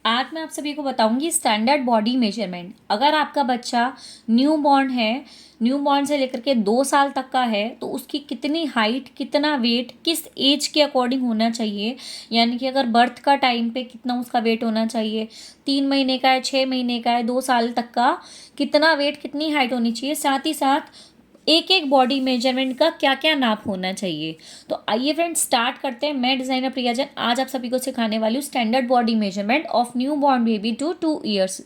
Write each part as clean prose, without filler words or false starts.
आज मैं आप सभी को बताऊंगी स्टैंडर्ड बॉडी मेजरमेंट। अगर आपका बच्चा न्यू बॉर्न है, न्यू बॉर्न से लेकर के 2 साल तक का है, तो उसकी कितनी हाइट, कितना वेट, किस एज के अकॉर्डिंग होना चाहिए। यानी कि अगर बर्थ का टाइम पे कितना उसका वेट होना चाहिए, 3 महीने का है, 6 महीने का है, 2 साल तक का कितना वेट, कितनी हाइट होनी चाहिए, साथ ही साथ एक एक बॉडी मेजरमेंट का क्या क्या नाप होना चाहिए। तो आइए फ्रेंड्स स्टार्ट करते हैं। मैं डिज़ाइनर प्रिया जैन आज आप सभी को सिखाने वाली हूँ standard body measurement of newborn baby to 2 years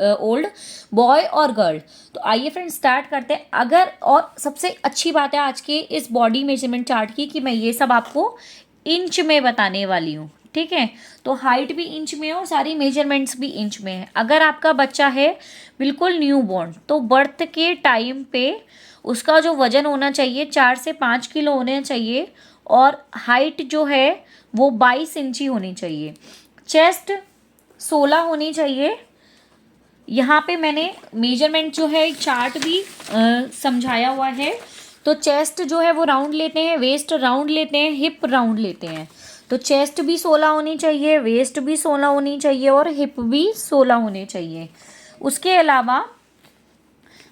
old boy और गर्ल। तो आइए फ्रेंड्स स्टार्ट करते हैं। अगर और सबसे अच्छी बात है आज के इस बॉडी मेजरमेंट चार्ट की कि मैं ये सब आपको इंच में बताने वाली हूँ। ठीक है, तो हाइट भी इंच में है और सारी मेजरमेंट्स भी इंच में है। अगर आपका बच्चा है बिल्कुल न्यू बॉर्न, तो बर्थ के टाइम पे उसका जो वजन होना चाहिए 4 से 5 किलो होने चाहिए और हाइट जो है वो 22 इंची होनी चाहिए। चेस्ट 16 होनी चाहिए। यहाँ पे मैंने मेजरमेंट जो है एक चार्ट भी समझाया हुआ है। तो चेस्ट जो है वो राउंड लेते हैं, वेस्ट राउंड लेते हैं, हिप राउंड लेते हैं। तो चेस्ट भी 16 होनी चाहिए, वेस्ट भी 16 होनी चाहिए और हिप भी 16 होने चाहिए। उसके अलावा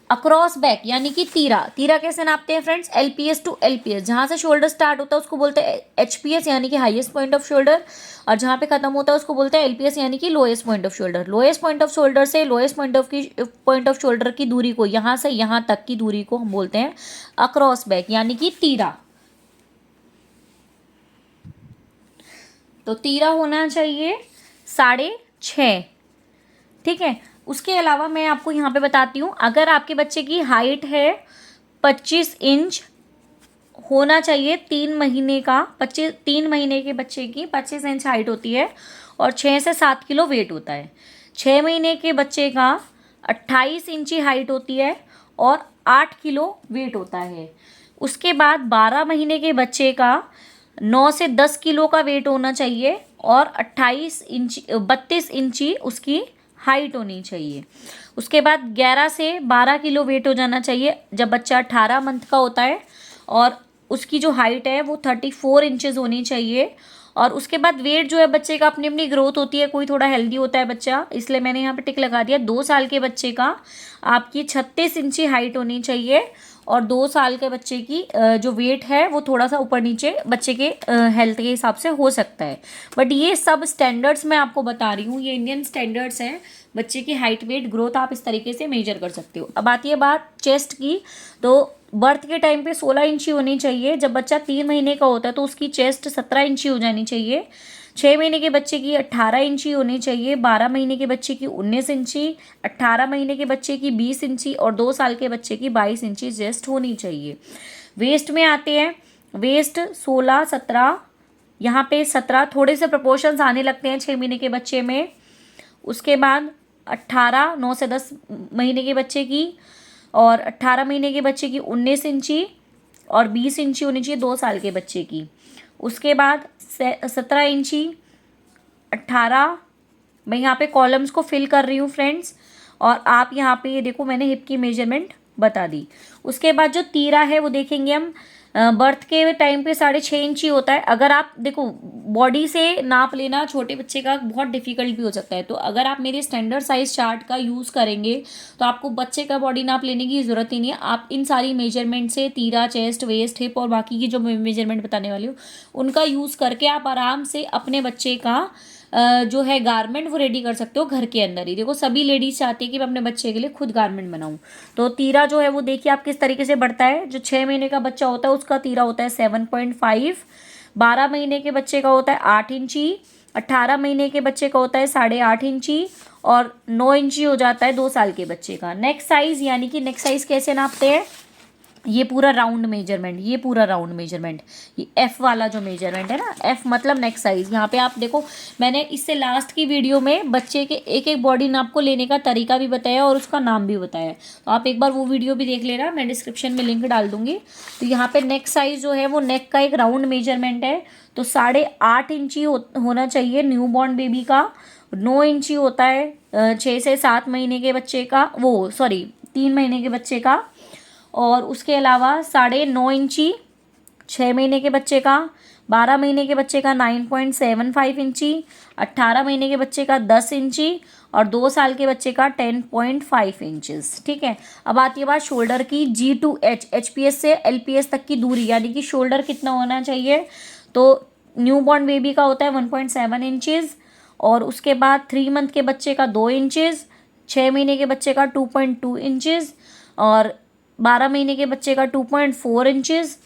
अक्रॉस बैक यानी कि तीरा, तीरा कैसे नापते हैं फ्रेंड्स, एलपीएस टू एलपीएस। जहाँ से शोल्डर स्टार्ट होता है उसको बोलते हैं एचपीएस यानी कि हाईएस्ट पॉइंट ऑफ शोल्डर, और जहाँ पे खत्म होता है उसको बोलते हैं एलपीएस यानी कि lowest point off shoulder. Lowest point off shoulder से लोएस्ट पॉइंट ऑफ शोल्डर की दूरी को, यहाँ से यहाँ तक की दूरी को हम बोलते हैं अक्रॉस बैक यानी कि तीरा। तो तीरा होना चाहिए 6.5। ठीक है, उसके अलावा मैं आपको यहाँ पे बताती हूँ, अगर आपके बच्चे की हाइट है 25 इंच होना चाहिए, 3 महीने का 3 महीने के बच्चे की 25 इंच हाइट होती है और 6 से 7 किलो वेट होता है। 6 महीने के बच्चे का 28 इंची हाइट होती है और 8 किलो वेट होता है। उसके बाद 12 महीने के बच्चे का 9 से 10 किलो का वेट होना चाहिए और 32 इंची उसकी हाइट होनी चाहिए। उसके बाद 11 से 12 किलो वेट हो जाना चाहिए जब बच्चा 18 मंथ का होता है और उसकी जो हाइट है वो 34 इंचेस होनी चाहिए। और उसके बाद वेट जो है बच्चे का अपनी अपनी ग्रोथ होती है, कोई थोड़ा हेल्दी होता है बच्चा, इसलिए मैंने यहाँ पे टिक लगा दिया। 2 साल के बच्चे का आपकी 36 इंची हाइट होनी चाहिए और 2 साल के बच्चे की जो वेट है वो थोड़ा सा ऊपर नीचे बच्चे के हेल्थ के हिसाब से हो सकता है। बट ये सब स्टैंडर्ड्स मैं आपको बता रही हूँ, ये इंडियन स्टैंडर्ड्स हैं। बच्चे की हाइट वेट ग्रोथ आप इस तरीके से मेजर कर सकते हो। अब आती है बात चेस्ट की, तो बर्थ के टाइम पे 16 इंची होनी चाहिए। जब बच्चा 3 महीने का होता है तो उसकी चेस्ट 17 इंची हो जानी चाहिए। 6 महीने के बच्चे की 18 इंची होनी चाहिए, 12 महीने के बच्चे की 19 इंची, 18 महीने के बच्चे की 20 इंची और 2 साल के बच्चे की 22 इंची चेस्ट होनी चाहिए। वेस्ट में आते हैं, वेस्ट 16, 17, यहाँ पे 17 थोड़े से प्रपोर्शंस आने लगते हैं 6 महीने के बच्चे में। उसके बाद 18, 9 से 10 महीने के बच्चे की और 18 महीने के बच्चे की 19 इंची और 20 इंची होनी चाहिए 2 साल के बच्चे की। उसके बाद 17 इंची, 18, मैं यहाँ पे कॉलम्स को फिल कर रही हूँ फ्रेंड्स, और आप यहाँ पे ये देखो मैंने हिप की मेजरमेंट बता दी। उसके बाद जो तीरा है वो देखेंगे हम, बर्थ के टाइम पे 6.5 इंची होता है। अगर आप देखो बॉडी से नाप लेना छोटे बच्चे का बहुत डिफिकल्ट भी हो सकता है, तो अगर आप मेरे स्टैंडर्ड साइज चार्ट का यूज़ करेंगे तो आपको बच्चे का बॉडी नाप लेने की ज़रूरत ही नहीं है। आप इन सारी मेजरमेंट से तीरा, चेस्ट, वेस्ट, हिप और बाकी की जो मेजरमेंट बताने वाली हूँ उनका यूज़ करके आप आराम से अपने बच्चे का जो है गारमेंट वो रेडी कर सकते हो घर के अंदर ही। देखो सभी लेडीज चाहती है कि मैं अपने बच्चे के लिए खुद गारमेंट बनाऊं। तो तीरा जो है वो देखिए आप किस तरीके से बढ़ता है। जो 6 महीने का बच्चा होता है उसका तीरा होता है 7.5, 12 महीने के बच्चे का होता है 8 इंची, 18 महीने के बच्चे का होता है 8.5 इंची और 9 इंची हो जाता है 2 साल के बच्चे का। नेक्स्ट साइज यानी कि नेक्स्ट साइज कैसे नापते हैं, ये पूरा राउंड मेजरमेंट, ये पूरा राउंड मेजरमेंट, ये एफ वाला जो मेजरमेंट है ना, एफ मतलब नेक्स्ट साइज। यहाँ पे आप देखो मैंने इससे लास्ट की वीडियो में बच्चे के एक एक बॉडी नाप को लेने का तरीका भी बताया और उसका नाम भी बताया, तो आप एक बार वो वीडियो भी देख लेना, मैं डिस्क्रिप्शन में लिंक डाल दूंगी। तो यहाँ पे नेक साइज जो है वो नेक का एक राउंड मेजरमेंट है, तो 8.5 इंची होना चाहिए न्यू बॉर्न बेबी का। 9 इंची होता है 6 से 7 महीने के बच्चे का, वो सॉरी 3 महीने के बच्चे का। और उसके अलावा 9.5 इंची 6 महीने के बच्चे का, 12 महीने के बच्चे का 9.75 इंची, 18 महीने के बच्चे का 10 इंची और 2 साल के बच्चे का 10.5 इंचेस। ठीक है, अब आती है बात शोल्डर की। G to H, HPS से LPS तक की दूरी, यानी कि शोल्डर कितना होना चाहिए। तो न्यू बॉर्न बेबी का होता है 1.7 इंचेस, और उसके बाद 3 मंथ के बच्चे का 2 इंचेस, 6 महीने के बच्चे का 2.2 इंचेस और 12 महीने के बच्चे का 2.4 इंचेस।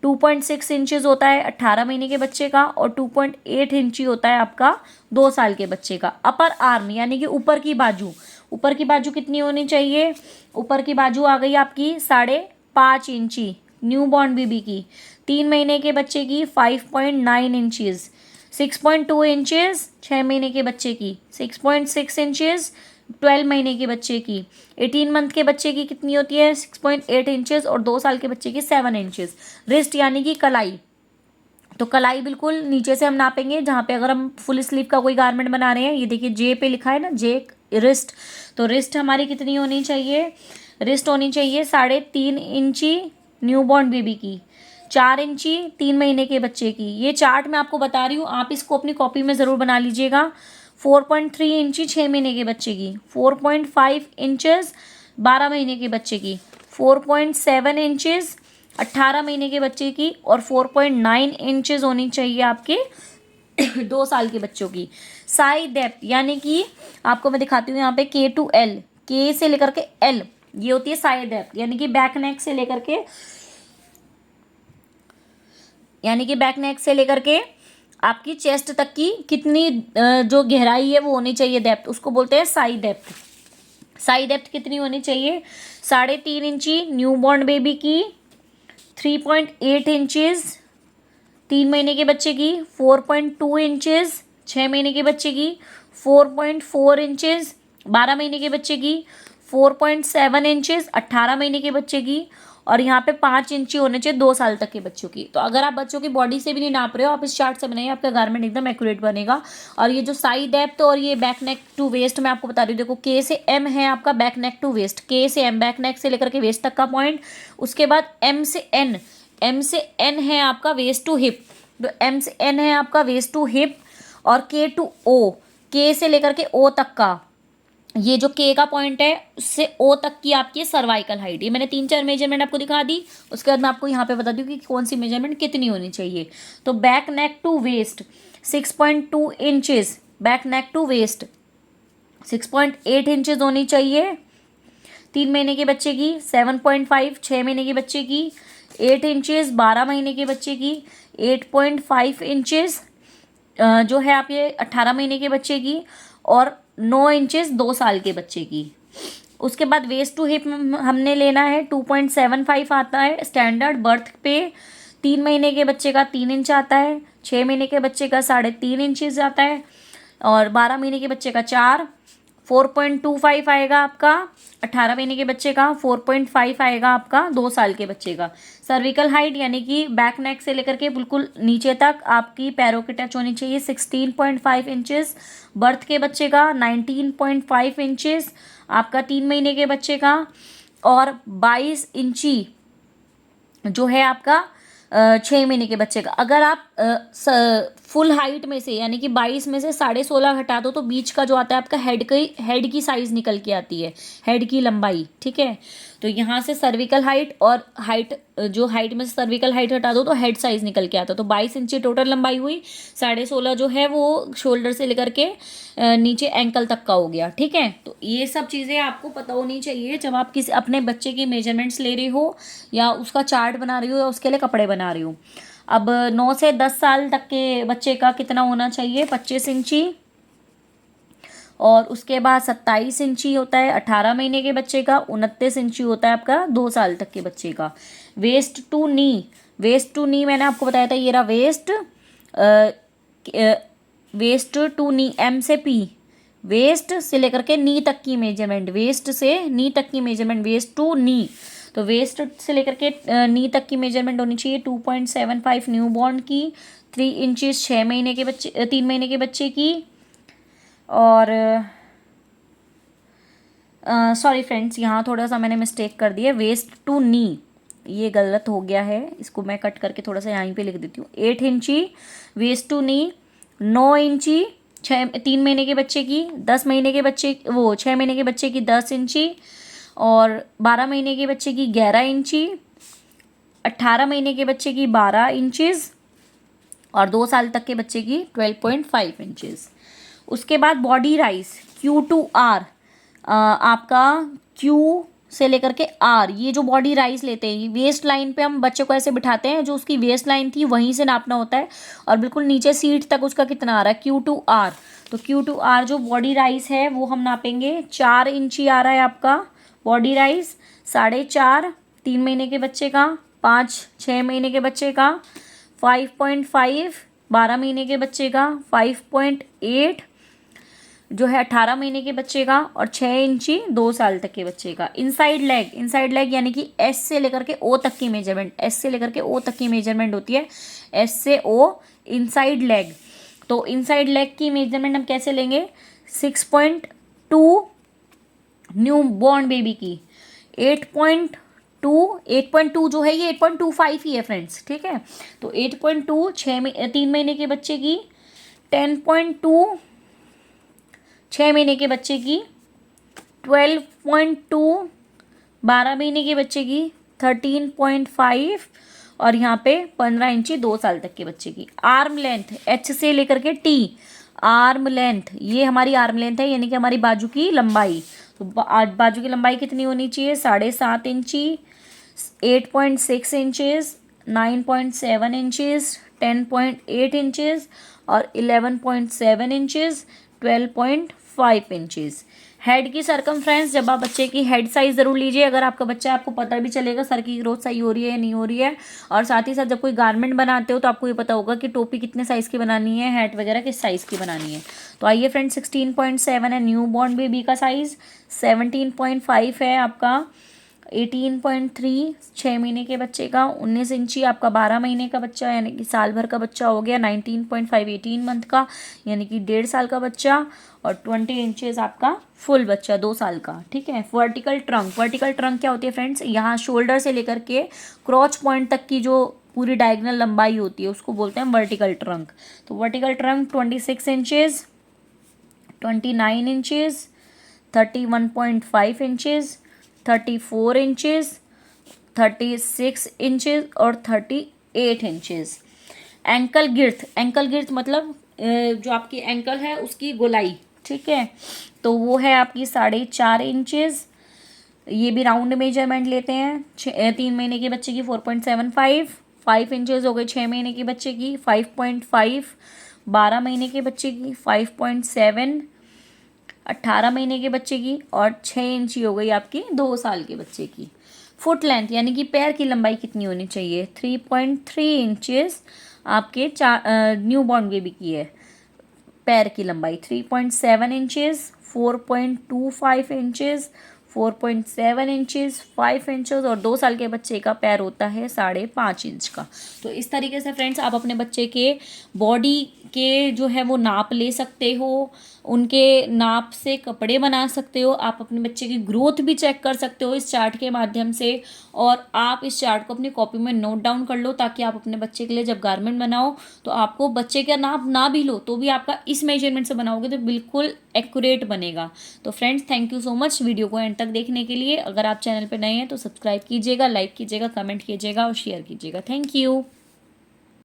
2.6 इंचेस होता है 18 महीने के बच्चे का, और 2.8 इंची होता है आपका 2 साल के बच्चे का। अपर आर्म यानी कि ऊपर की बाजू, ऊपर की बाजू कितनी होनी चाहिए। ऊपर की बाजू आ गई आपकी 5.5 इंची न्यू बॉर्न बेबी की। 3 महीने के बच्चे की 5.9 इंचेस, 6.2 इंचेस 6 महीने के बच्चे की, 6.6 इंचेस 12 महीने के बच्चे की, 18 मंथ के बच्चे की कितनी होती है 6.8 इंचेस और 2 साल के बच्चे की 7 इंचेस। रिस्ट यानी कि कलाई, तो कलाई बिल्कुल नीचे से हम नापेंगे, जहाँ पे अगर हम फुल स्लीव का कोई गारमेंट बना रहे हैं, ये देखिए जे पे लिखा है ना, जे रिस्ट, तो रिस्ट हमारी कितनी होनी चाहिए। रिस्ट होनी चाहिए 3.5 इंची न्यू बॉर्न बेबी की, 4 इंची 3 महीने के बच्चे की। ये चार्ट मैं आपको बता रही हूँ, आप इसको अपनी कॉपी में ज़रूर बना लीजिएगा। 4.3 इंची 6 महीने के बच्चे की, 4.5 इंचेस 12 महीने के बच्चे की, 4.7 इंचेस 18 महीने के बच्चे की, और 4.9 इंचेस होनी चाहिए आपके 2 साल के बच्चों की। साई डेप्थ यानी कि आपको मैं दिखाती हूँ यहाँ पे K to L, K से लेकर के L, ये होती है साई डेप्थ, यानी कि बैक नेक से लेकर के, यानी कि बैक नेक से लेकर के आपकी चेस्ट तक की कितनी जो गहराई है वो होनी चाहिए, डेप्थ, उसको बोलते हैं साई डेप्थ। साई डेप्थ कितनी होनी चाहिए 3.5 इंची न्यू बॉर्न बेबी की, 3.8 इंचेस 3 महीने के बच्चे की, 4.2 इंचेस 6 महीने के बच्चे की, 4.4 इंचेस 12 महीने के बच्चे की, 4.7 इंचेस 18 महीने के बच्चे की, और यहाँ पे 5 इंची होने चाहिए 2 साल तक के बच्चों की। तो अगर आप बच्चों की बॉडी से भी नहीं नाप रहे हो, आप इस चार्ट से बनाइए, आपका गारमेंट एकदम एक्यूरेट बनेगा। और ये जो साई डेप्थ और ये बैक नेक टू वेस्ट मैं आपको बता रही हूँ, देखो K से M है आपका back neck to waist, K से M बैक नेक से लेकर के वेस्ट तक का पॉइंट, उसके बाद M से N, M से N है आपका वेस्ट टू हिप, तो M से N है आपका वेस्ट टू हिप, और K टू O, K से लेकर के O तक का, ये जो K का पॉइंट है उससे O तक की आपकी सर्वाइकल हाइट। ये मैंने 3-4 मेजरमेंट आपको दिखा दी, उसके बाद मैं आपको यहाँ पे बता दूँ कि कौन सी मेजरमेंट कितनी होनी चाहिए। तो back neck to waist 6.2 inches, back neck to waist 6.8 inches होनी चाहिए 3 महीने के बच्चे की, 7.5 6 महीने के बच्चे की, 8 इंचेस 12 महीने के बच्चे की, 8.5 इंचेस जो है आपके 18 महीने के बच्चे की, और 9 इंचेस 2 साल के बच्चे की। उसके बाद वेस्ट टू हिप हमने लेना है 2.75 आता है स्टैंडर्ड बर्थ पे, 3 महीने के बच्चे का 3 इंच आता है, 6 महीने के बच्चे का 3.5 इंचेस आता है, और 12 महीने के बच्चे का 4, 4.25 आएगा आपका 18 महीने के बच्चे का, 4.5 आएगा आपका 2 साल के बच्चे का। सर्विकल हाइट यानी कि बैक नेक से लेकर के बिल्कुल नीचे तक आपकी पैरों की टच होनी चाहिए 16.5 इंचेस, बर्थ के बच्चे का 19.5 इंचेस आपका 3 महीने के बच्चे का, और 22 इंची जो है आपका 6 महीने के बच्चे का। अगर आप फुल हाइट में से यानी कि 22 में से 16.5 घटा दो तो बीच का जो आता है आपका हेड की साइज निकल के आती है, हेड की लंबाई। ठीक है, तो यहाँ से सर्विकल हाइट और हाइट, जो हाइट में से सर्विकल हाइट हटा दो तो हेड साइज निकल के आता है। तो 22 इंची टोटल लंबाई हुई, 16.5 जो है वो शोल्डर से लेकर के नीचे एंकल तक का हो गया। ठीक है, तो ये सब चीज़ें आपको पता होनी चाहिए जब आप किसी अपने बच्चे की मेजरमेंट्स ले रही हो या उसका चार्ट बना रही हो या उसके लिए कपड़े बना रही हो। अब 9 से 10 साल तक के बच्चे का कितना होना चाहिए 25 इंची, और उसके बाद 27 इंची होता है 18 महीने के बच्चे का, 29 इंची होता है आपका 2 साल तक के बच्चे का। Waist to knee, waist to knee मैंने आपको बताया था, ये रहा waist, waist to knee M से P, वेस्ट से लेकर के नी तक की मेजरमेंट, वेस्ट से नी तक की मेजरमेंट, वेस्ट टू नी, तो वेस्ट से लेकर के नी तक की मेजरमेंट होनी चाहिए 2.75 न्यू बॉर्न की, 3 इंचेस 6 महीने के बच्चे 3 महीने के बच्चे की, और सॉरी फ्रेंड्स यहाँ थोड़ा सा मैंने मिस्टेक कर दी है, वेस्ट टू नी ये गलत हो गया है, इसको मैं कट करके थोड़ा सा यहीं पे लिख देती हूँ। 8 इंची वेस्ट टू नी, 9 इंची 3 महीने के बच्चे की, 10 महीने के बच्चे 6 महीने के बच्चे की 10 इंची, और 12 महीने के बच्चे की 11 इंची, 18 महीने के बच्चे की 12 इंचेस, और 2 साल तक के बच्चे की 12.5 इंचेस। उसके बाद body rise Q to R, आपका Q से लेकर के R, ये जो बॉडी राइज लेते हैं, वेस्ट लाइन पे हम बच्चे को ऐसे बिठाते हैं, जो उसकी वेस्ट लाइन थी वहीं से नापना होता है, और बिल्कुल नीचे सीट तक उसका कितना आ रहा है Q to R। तो Q to R जो बॉडी राइज है वो हम नापेंगे। 4 इंची आ रहा है आपका बॉडी राइज, 4.5 3 महीने के बच्चे का, 5 6 महीने के बच्चे का, 5.5 12 महीने के बच्चे का, 5.8 जो है 18 महीने के बच्चे का, और 6 इंची 2 साल तक के बच्चे का। इनसाइड लेग यानी कि S से लेकर के O तक की मेजरमेंट, S से लेकर के O तक की मेजरमेंट होती है, S से O इनसाइड लेग। तो इनसाइड लेग की मेजरमेंट हम कैसे लेंगे? 6.2 न्यू बॉर्न बेबी की, 8.2 जो है ये 8.25 ही है फ्रेंड्स, ठीक है। तो 8.2 3 महीने के बच्चे की, 10.2 6 महीने के बच्चे की, 12.2 12 महीने के बच्चे की, 13.5 और यहाँ पे 15 इंची 2 साल तक के बच्चे की। आर्म लेंथ H से लेकर के T, आर्म लेंथ, ये हमारी आर्म लेंथ है, यानी कि हमारी बाजू की लंबाई। तो बाजू की लंबाई कितनी होनी चाहिए? 7.5 इंची, 8.6 इंचेस, 9.7 इंचेस, 10.8 इंचेस और 11.7 इंचेस, 12.5 इंचेस। हेड की सरकमफ्रेंस, जब आप बच्चे की हेड साइज ज़रूर लीजिए, अगर आपका बच्चा, आपको पता भी चलेगा सर की ग्रोथ सही हो रही है या नहीं हो रही है। और साथ ही साथ जब कोई गारमेंट बनाते हो तो आपको ये पता होगा कि टोपी कितने साइज़ की बनानी है, हैट वगैरह किस साइज़ की बनानी है। तो आइए फ्रेंड्स, 16.7 है न्यू बॉर्न बेबी का साइज़, 17.5 है आपका 18.3 6 महीने के बच्चे का, 19 इंची आपका 12 महीने का बच्चा यानी कि साल भर का बच्चा हो गया, 19.5 18 मंथ का यानी कि 1.5 साल का बच्चा, और 20 इंचेस आपका फुल बच्चा 2 साल का, ठीक है। वर्टिकल ट्रंक क्या होती है फ्रेंड्स? यहाँ शोल्डर से लेकर के क्रॉच पॉइंट तक की जो पूरी डायगोनल लंबाई होती है उसको बोलते हैं वर्टिकल ट्रंक। तो vertical trunk 26 inches, 29 inches, 31.5 inches, 34 inches, 36 inches और 38 इंचेस। एंकल गिर्थ मतलब जो आपकी एंकल है उसकी गोलाई, ठीक है। तो वो है आपकी 4.5 इंचेस, ये भी राउंड मेजरमेंट लेते हैं। 3 महीने के बच्चे की 4.75, 5 इंचेस हो गए 6 महीने के बच्चे की, 5.5 12 महीने के बच्चे की, 5.7 18 महीने के बच्चे की, और 6 इंची हो गई आपकी 2 साल के बच्चे की। फुट लेंथ यानी कि पैर की लंबाई कितनी होनी चाहिए? 3.3 इंचेस आपके न्यू बॉर्न बेबी की है पैर की लंबाई, 3.7 इंचेस, 4.25 इंचेस, 4.7 इंचेस, 5 इंचेस, और 2 साल के बच्चे का पैर होता है 5.5 इंच का। तो इस तरीके से फ्रेंड्स आप अपने बच्चे के बॉडी के जो है वो नाप ले सकते हो, उनके नाप से कपड़े बना सकते हो, आप अपने बच्चे की ग्रोथ भी चेक कर सकते हो इस चार्ट के माध्यम से। और आप इस चार्ट को अपनी कॉपी में नोट डाउन कर लो, ताकि आप अपने बच्चे के लिए जब गारमेंट बनाओ तो आपको बच्चे का नाप ना भी लो तो भी आपका इस मेजरमेंट से बनाओगे तो बिल्कुल एक्यूरेट बनेगा। तो friends, thank you so much video को एंड तक देखने के लिए। अगर आप चैनल पर नए हैं तो सब्सक्राइब कीजिएगा, लाइक कीजिएगा, कमेंट कीजिएगा और शेयर कीजिएगा। Thank you.